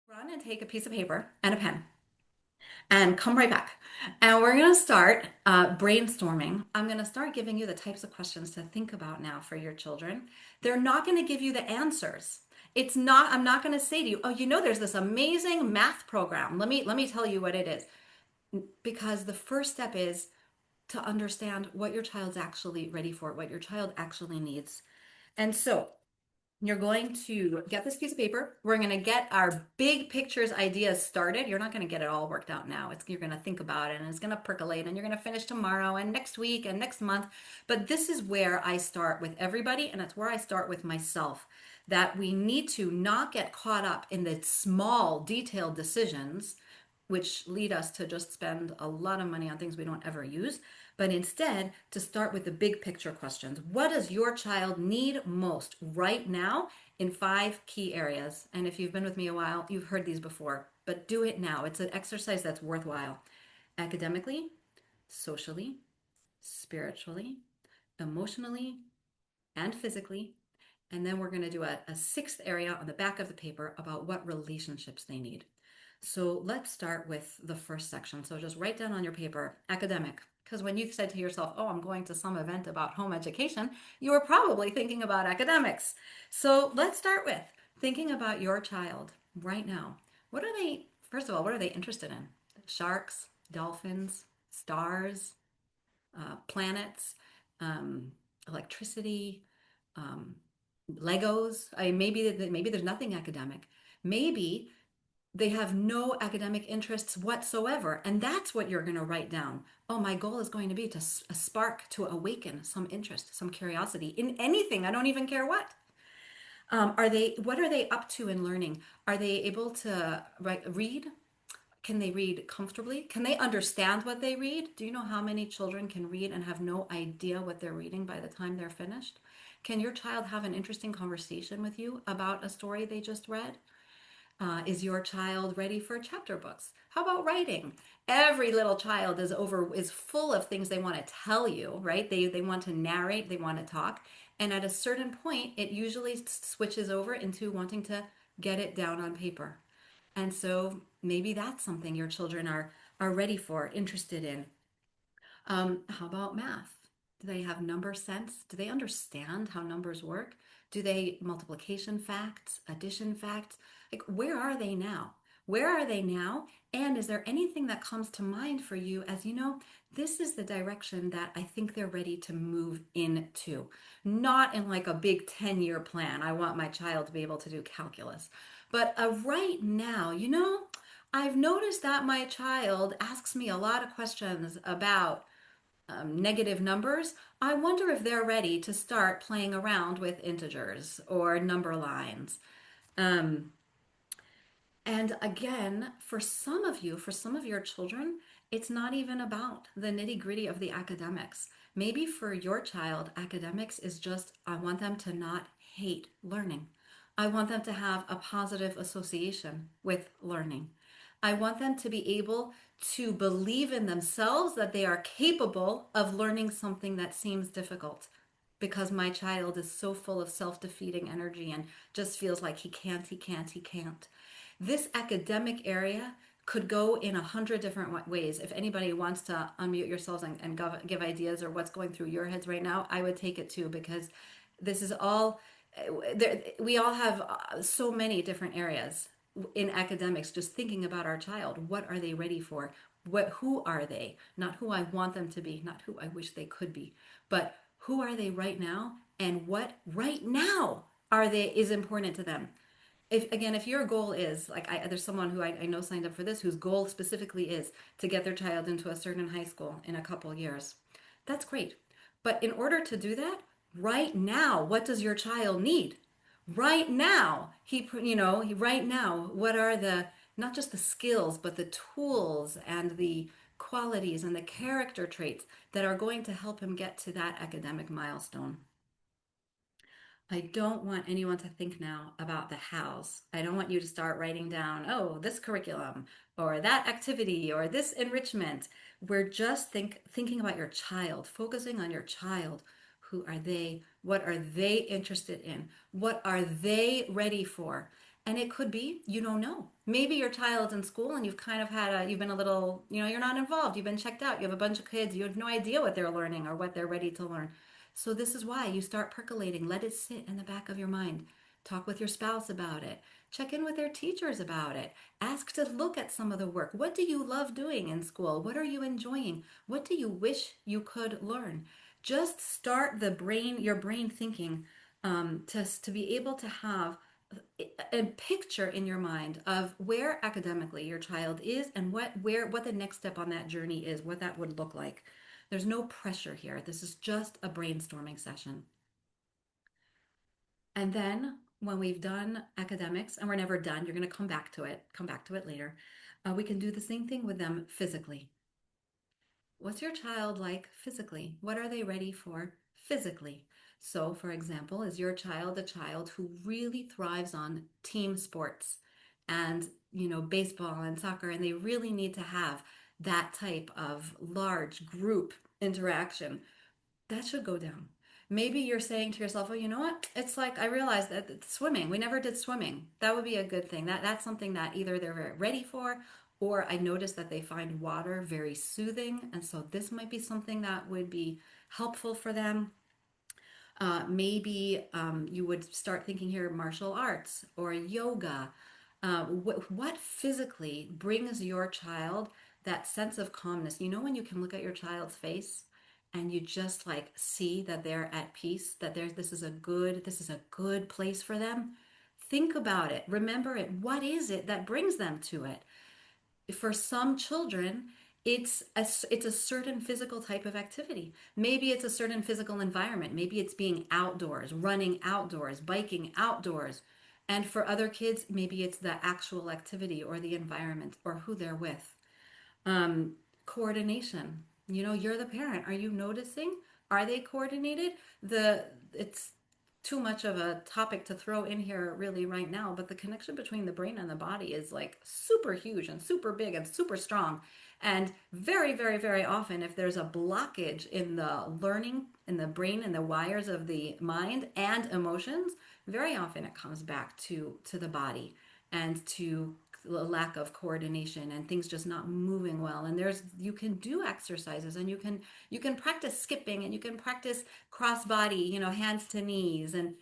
Run and take a piece of paper and a pen and come right back. And we're going to start brainstorming. I'm going to start giving you the types of questions to think about now for your children. They're not going to give you the answers. I'm not going to say to you, oh, there's this amazing math program. Let me tell you what it is. Because the first step is to understand what your child's actually ready for, what your child actually needs. And so you're going to get this piece of paper. We're going to get our big pictures ideas started. You're not going to get it all worked out now. You're going to think about it and it's going to percolate and you're going to finish tomorrow and next week and next month. But this is where I start with everybody and it's where I start with myself. That we need to not get caught up in the small, detailed decisions which lead us to just spend a lot of money on things we don't ever use, but instead to start with the big picture questions. What does your child need most right now in five key areas? And if you've been with me a while, you've heard these before, but do it now. It's an exercise that's worthwhile. Academically, socially, spiritually, emotionally, and physically. And then we're going to do a sixth area on the back of the paper about what relationships they need. So let's start with the first section. So just write down on your paper, academic. Because when you said to yourself, oh, I'm going to some event about home education, you were probably thinking about academics. So let's start with thinking about your child right now. First of all, what are they interested in? Sharks, dolphins, stars, planets, um, electricity, um, Legos. Maybe there's nothing academic. Maybe they have no academic interests whatsoever, and that's what you're going to write down. Oh, my goal is going to be to spark, to awaken some interest, some curiosity in anything. I don't even care what. What are they up to in learning? Are they able to read? Can they read comfortably? Can they understand what they read? Do you know how many children can read and have no idea what they're reading by the time they're finished? Can your child have an interesting conversation with you about a story they just read? Is your child ready for chapter books? How about writing? Every little child is full of things they want to tell you, right? They want to narrate, they want to talk, and at a certain point, it usually switches over into wanting to get it down on paper. And so maybe that's something your children are ready for, interested in. How about math? Do they have number sense? Do they understand how numbers work? Do they multiplication facts, addition facts? Like, where are they now? Where are they now? And is there anything that comes to mind for you as this is the direction that I think they're ready to move into? Not in like a big 10-year plan. I want my child to be able to do calculus. But right now, I've noticed that my child asks me a lot of questions about negative numbers. I wonder if they're ready to start playing around with integers or number lines. Um, and again, for some of your children, it's not even about the nitty gritty of the academics. Maybe for your child, academics is just, I want them to not hate learning. I want them to have a positive association with learning. I want them to be able to believe in themselves that they are capable of learning something that seems difficult because my child is so full of self-defeating energy and just feels like he can't. This academic area could go in 100 different ways. If anybody wants to unmute yourselves and give ideas or what's going through your heads right now, I would take it too because this is all, we all have so many different areas in academics, just thinking about our child. What are they ready for? Who are they? Not who I want them to be, not who I wish they could be, but who are they right now? And what right now is important to them? If your goal is like there's someone who I know signed up for this whose goal specifically is to get their child into a certain high school in a couple years, that's great. But in order to do that, right now, what does your child need? Right now, right now, what are the not just the skills, but the tools and the qualities and the character traits that are going to help him get to that academic milestone? I don't want anyone to think now about the hows. I don't want you to start writing down, oh, this curriculum or that activity or this enrichment. We're just thinking about your child, focusing on your child. Who are they? What are they interested in? What are they ready for? And it could be you don't know. Maybe your child's in school and you've kind of you've been a little, you're not involved. You've been checked out. You have a bunch of kids. You have no idea what they're learning or what they're ready to learn. So this is why you start percolating. Let it sit in the back of your mind. Talk with your spouse about it. Check in with their teachers about it. Ask to look at some of the work. What do you love doing in school? What are you enjoying? What do you wish you could learn? Just start your brain thinking to be able to have a picture in your mind of where academically your child is and what the next step on that journey is, what that would look like. There's no pressure here. This is just a brainstorming session. And then when we've done academics, and we're never done, you're going to come back to it later. We can do the same thing with them physically. What's your child like physically? What are they ready for physically? So, for example, is your child a child who really thrives on team sports and, baseball and soccer, and they really need to have that type of large group interaction? That should go down. Maybe you're saying to yourself, well, you know what? It's like I realized that swimming, we never did swimming. That would be a good thing. That's something that either they're very ready for, or I noticed that they find water very soothing. And so this might be something that would be helpful for them. Maybe you would start thinking here martial arts or yoga. What physically brings your child that sense of calmness? You know, when you can look at your child's face and you just like see that they're at peace, that this is a good place for them. Think about it. Remember it. What is it that brings them to it? For some children, it's a certain physical type of activity. Maybe it's a certain physical environment. Maybe it's being outdoors, running outdoors, biking outdoors. And for other kids, maybe it's the actual activity or the environment or who they're with. um, Coordination. You're the parent. Are you noticing? Are they coordinated? It's too much of a topic to throw in here really right now, but the connection between the brain and the body is like super huge and super big and super strong. And very, very, very often, if there's a blockage in the learning in the brain and the wires of the mind and emotions, very often it comes back to the body and to a lack of coordination and things just not moving well. And you can do exercises, and you can practice skipping, and you can practice cross body, hands to knees, and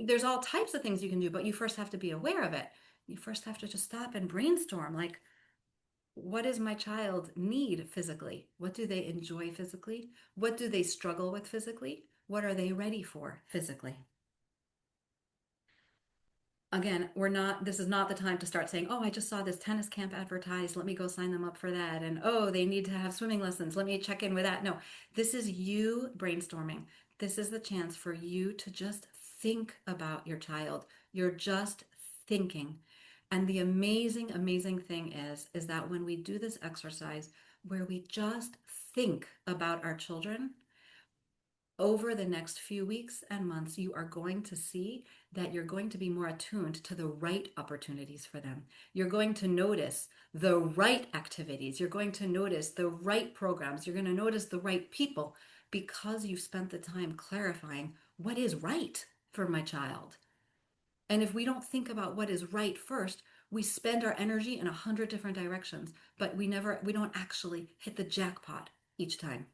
there's all types of things you can do, but you first have to be aware of it. You first have to just stop and brainstorm, like, what does my child need physically? What do they enjoy physically? What do they struggle with physically? What are they ready for physically? Again, this is not the time to start saying, oh, I just saw this tennis camp advertised. Let me go sign them up for that. And oh, they need to have swimming lessons. Let me check in with that. No, this is you brainstorming. This is the chance for you to just think about your child. You're just thinking. And the amazing, amazing thing is that when we do this exercise where we just think about our children, over the next few weeks and months, you are going to see that you're going to be more attuned to the right opportunities for them. You're going to notice the right activities. You're going to notice the right programs. You're going to notice the right people because you spent the time clarifying what is right for my child. And if we don't think about what is right first, we spend our energy in 100 different directions, but we don't actually hit the jackpot each time.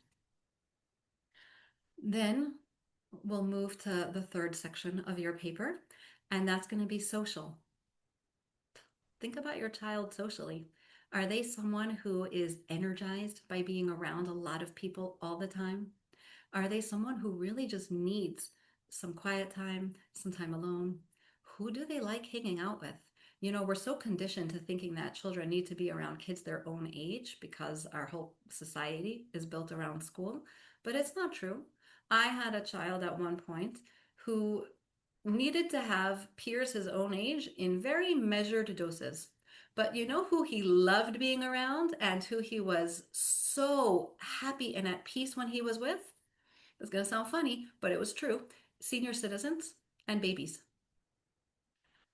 Then we'll move to the third section of your paper, and that's going to be social. Think about your child socially. Are they someone who is energized by being around a lot of people all the time? Are they someone who really just needs some quiet time, some time alone? Who do they like hanging out with? We're so conditioned to thinking that children need to be around kids their own age because our whole society is built around school, but it's not true. I had a child at one point who needed to have peers his own age in very measured doses. But you know who he loved being around and who he was so happy and at peace when he was with? It's going to sound funny, but it was true. Senior citizens and babies.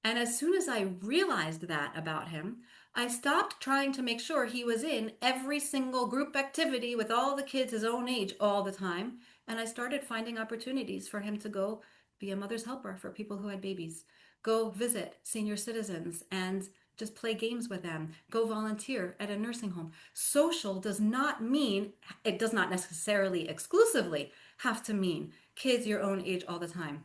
And as soon as I realized that about him, I stopped trying to make sure he was in every single group activity with all the kids his own age all the time. And I started finding opportunities for him to go be a mother's helper for people who had babies. Go visit senior citizens and just play games with them. Go volunteer at a nursing home. Social does not mean, it does not necessarily exclusively have to mean kids your own age all the time.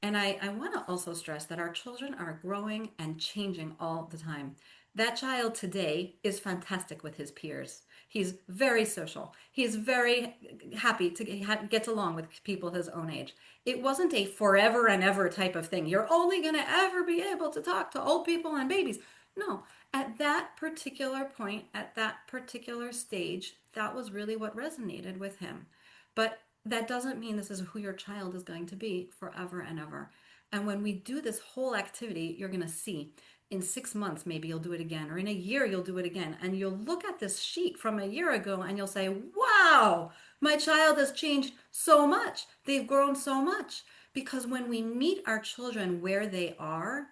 And I want to also stress that our children are growing and changing all the time. That child today is fantastic with his peers. He's very social. He's very happy to get along with people his own age. It wasn't a forever and ever type of thing. You're only going to ever be able to talk to old people and babies. No, at that particular point, at that particular stage, that was really what resonated with him. But that doesn't mean this is who your child is going to be forever and ever. And when we do this whole activity, you're going to see in 6 months, maybe you'll do it again, or in a year, you'll do it again. And you'll look at this sheet from a year ago and you'll say, wow, my child has changed so much. They've grown so much. Because when we meet our children where they are,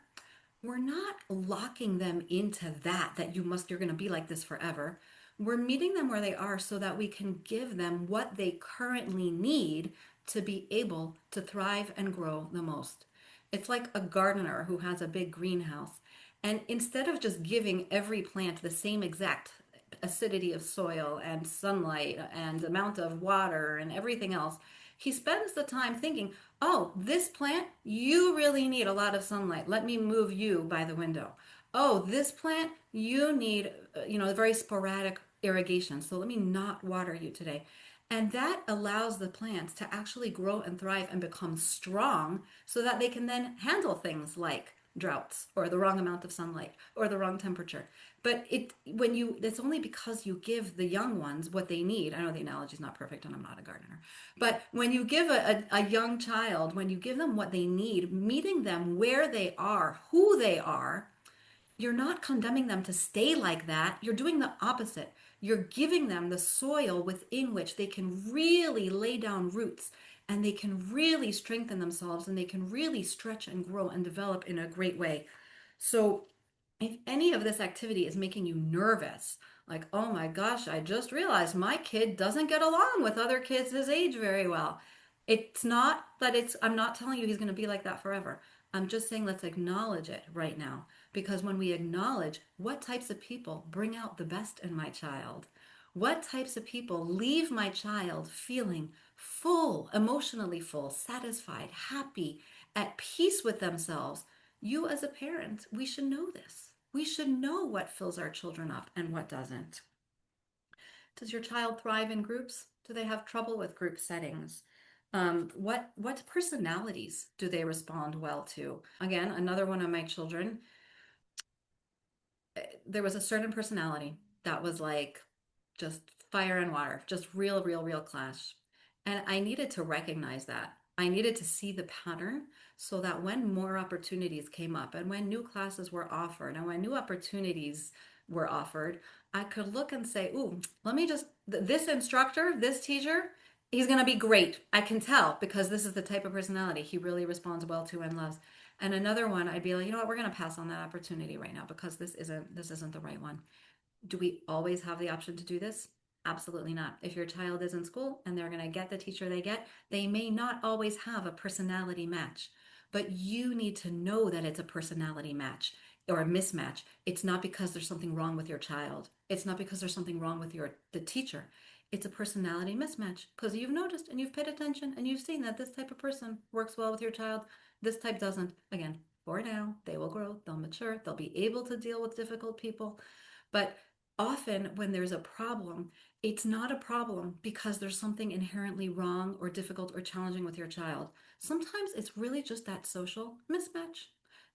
we're not locking them into you're going to be like this forever. We're meeting them where they are so that we can give them what they currently need to be able to thrive and grow the most. It's like a gardener who has a big greenhouse. And instead of just giving every plant the same exact acidity of soil and sunlight and amount of water and everything else, he spends the time thinking, oh, this plant, you really need a lot of sunlight. Let me move you by the window. Oh, this plant, you need, very sporadic irrigation. So let me not water you today. And that allows the plants to actually grow and thrive and become strong so that they can then handle things like droughts or the wrong amount of sunlight or the wrong temperature. But it's only because you give the young ones what they need. I know the analogy is not perfect and I'm not a gardener. But when you give a young child, when you give them what they need, meeting them where they are, who they are, you're not condemning them to stay like that. You're doing the opposite. You're giving them the soil within which they can really lay down roots and they can really strengthen themselves and they can really stretch and grow and develop in a great way. So if any of this activity is making you nervous, like, oh my gosh, I just realized my kid doesn't get along with other kids his age very well. It's not that I'm not telling you he's going to be like that forever. I'm just saying let's acknowledge it right now. Because when we acknowledge what types of people bring out the best in my child, what types of people leave my child feeling full, emotionally full, satisfied, happy, at peace with themselves, you as a parent, we should know this. We should know what fills our children up and what doesn't. Does your child thrive in groups? Do they have trouble with group settings? What personalities do they respond well to? Again, another one of my children, there was a certain personality that was like just fire and water, just real, real, real clash. And I needed to recognize that. I needed to see the pattern so that when more opportunities came up and when new classes were offered and when new opportunities were offered, I could look and say, ooh, let me just, this instructor, this teacher, he's going to be great. I can tell because this is the type of personality he really responds well to and loves. And another one, I'd be like, you know what, we're going to pass on that opportunity right now because this isn't the right one. Do we always have the option to do this? Absolutely not. If your child is in school and they're going to get the teacher they get, they may not always have a personality match, but you need to know that it's a personality match or a mismatch. It's not because there's something wrong with your child. It's not because there's something wrong with the teacher. It's a personality mismatch because you've noticed and you've paid attention and you've seen that this type of person works well with your child. This type doesn't. Again, for now, they will grow, they'll mature, they'll be able to deal with difficult people. But often when there's a problem, it's not a problem because there's something inherently wrong or difficult or challenging with your child. Sometimes it's really just that social mismatch.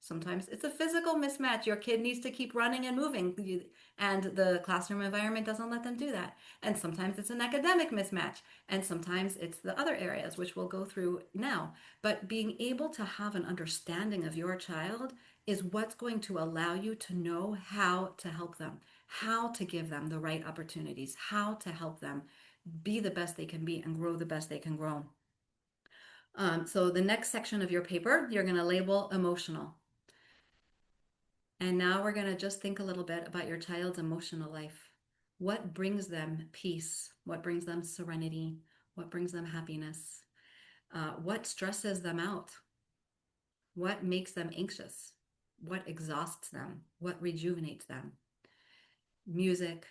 Sometimes it's a physical mismatch. Your kid needs to keep running and moving, and the classroom environment doesn't let them do that. And sometimes it's an academic mismatch, and sometimes it's the other areas, which we'll go through now. But being able to have an understanding of your child is what's going to allow you to know how to help them, how to give them the right opportunities, how to help them be the best they can be and grow the best they can grow. So the next section of your paper, you're going to label emotional. And now we're going to just think a little bit about your child's emotional life. What brings them peace? What brings them serenity? What brings them happiness? What stresses them out? What makes them anxious? What exhausts them? What rejuvenates them? Music,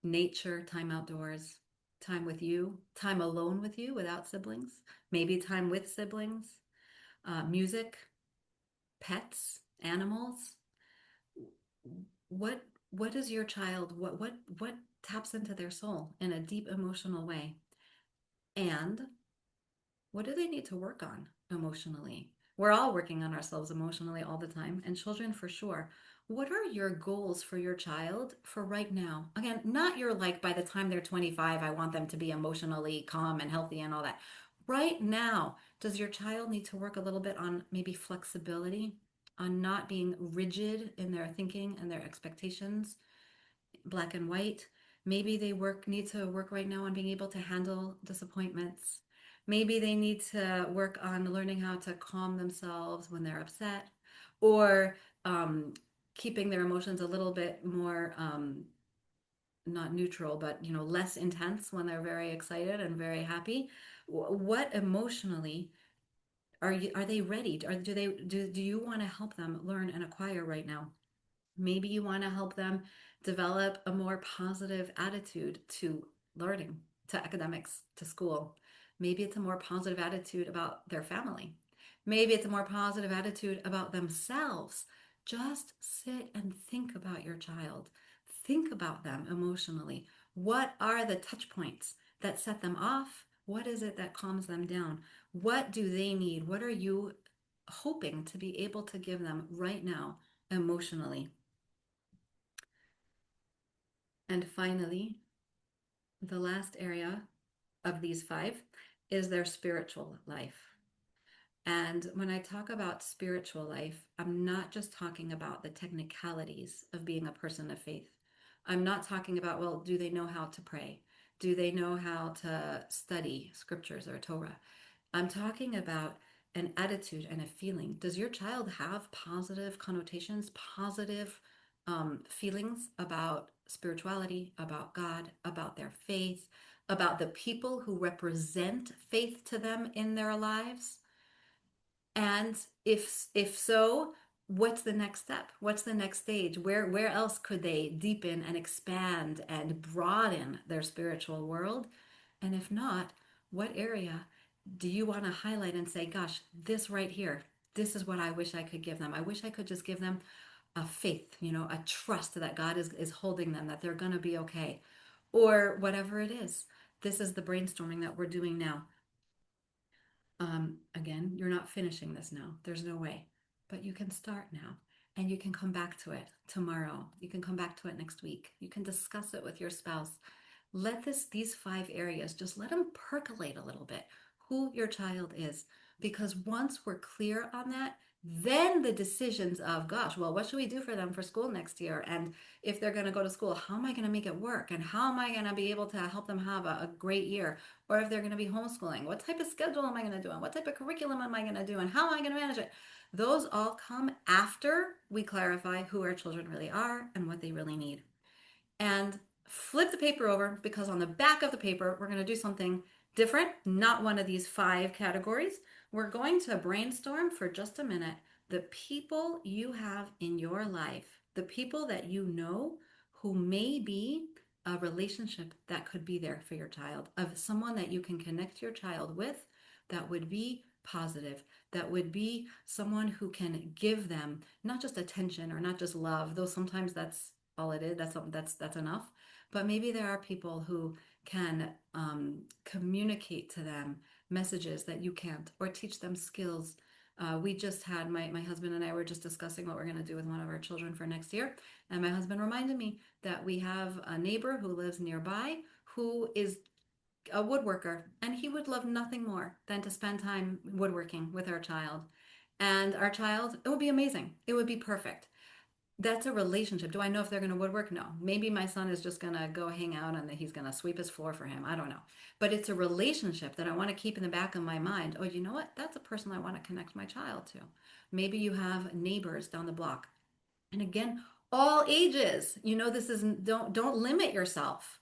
nature, time outdoors, time with you, time alone with you without siblings, maybe time with siblings, music, pets, animals. What is your child? What taps into their soul in a deep emotional way? And what do they need to work on emotionally? We're all working on ourselves emotionally all the time, and children for sure. What are your goals for your child for right now? Again, not your like by the time they're 25, I want them to be emotionally calm and healthy and all that. Right now, does your child need to work a little bit on maybe flexibility, on not being rigid in their thinking and their expectations? Black and white. Maybe they need to work right now on being able to handle disappointments. Maybe they need to work on learning how to calm themselves when they're upset, or keeping their emotions a little bit more not neutral, but less intense when they're very excited and very happy. What emotionally are they ready? Or do you want to help them learn and acquire right now? Maybe you want to help them develop a more positive attitude to learning, to academics, to school. Maybe it's a more positive attitude about their family. Maybe it's a more positive attitude about themselves. Just sit and think about your child. Think about them emotionally. What are the touch points that set them off? What is it that calms them down? What do they need? What are you hoping to be able to give them right now emotionally? And finally, the last area of these five is their spiritual life. And when I talk about spiritual life, I'm not just talking about the technicalities of being a person of faith. I'm not talking about, well, do they know how to pray? Do they know how to study scriptures or Torah? I'm talking about an attitude and a feeling. Does your child have positive connotations, positive feelings about spirituality, about God, about their faith, about the people who represent faith to them in their lives? And if so, what's the next step? What's the next stage? Where else could they deepen and expand and broaden their spiritual world? And if not, what area do you want to highlight and say, gosh, this right here, this is what I wish I could give them. I wish I could just give them a faith, a trust that God is holding them, that they're going to be okay, or whatever it is. This is the brainstorming that we're doing now. Again, you're not finishing this now. There's no way. But you can start now and you can come back to it tomorrow. You can come back to it next week. You can discuss it with your spouse. Let these five areas, just let them percolate a little bit, who your child is. Because once we're clear on that, then the decisions of, gosh, well, what should we do for them for school next year? And if they're going to go to school, how am I going to make it work? And how am I going to be able to help them have a great year? Or if they're going to be homeschooling, what type of schedule am I going to do? And what type of curriculum am I going to do? And how am I going to manage it? Those all come after we clarify who our children really are and what they really need. And flip the paper over, because on the back of the paper, we're going to do something different, not one of these five categories. We're going to brainstorm for just a minute the people you have in your life, the people that you know who may be a relationship that could be there for your child, of someone that you can connect your child with that would be positive, that would be someone who can give them not just attention or not just love, though sometimes that's all it is. That's enough. But maybe there are people who can communicate to them messages that you can't, or teach them skills. We just had my husband and I were just discussing what we're going to do with one of our children for next year, and my husband reminded me that we have a neighbor who lives nearby who is a woodworker, and he would love nothing more than to spend time woodworking with our child. And our child, it would be amazing. It would be perfect. That's a relationship. Do I know if they're going to woodwork? No. Maybe my son is just going to go hang out and he's going to sweep his floor for him. I don't know. But it's a relationship that I want to keep in the back of my mind. Oh, you know what? That's a person I want to connect my child to. Maybe you have neighbors down the block. And again, all ages. This is don't limit yourself.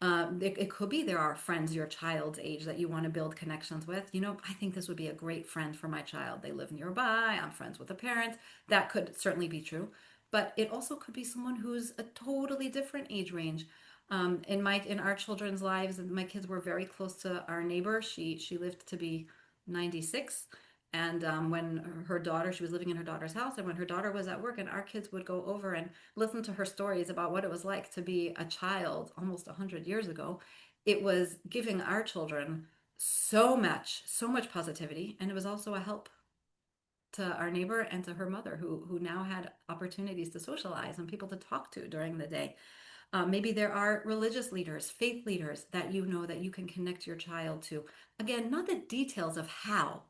It could be there are friends your child's age that you want to build connections with. I think this would be a great friend for my child. They live nearby. I'm friends with the parents. That could certainly be true. But it also could be someone who's a totally different age range. In our children's lives, my kids were very close to our neighbor. She lived to be 96. And when her daughter, she was living in her daughter's house, and when her daughter was at work, and our kids would go over and listen to her stories about what it was like to be a child almost 100 years ago, it was giving our children so much positivity, and it was also a help to our neighbor and to her mother, who now had opportunities to socialize and people to talk to during the day. Maybe there are religious leaders, faith leaders that you know that you can connect your child to. Again, not the details of how.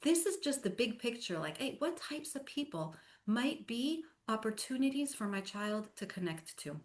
This is just the big picture, like, hey, what types of people might be opportunities for my child to connect to?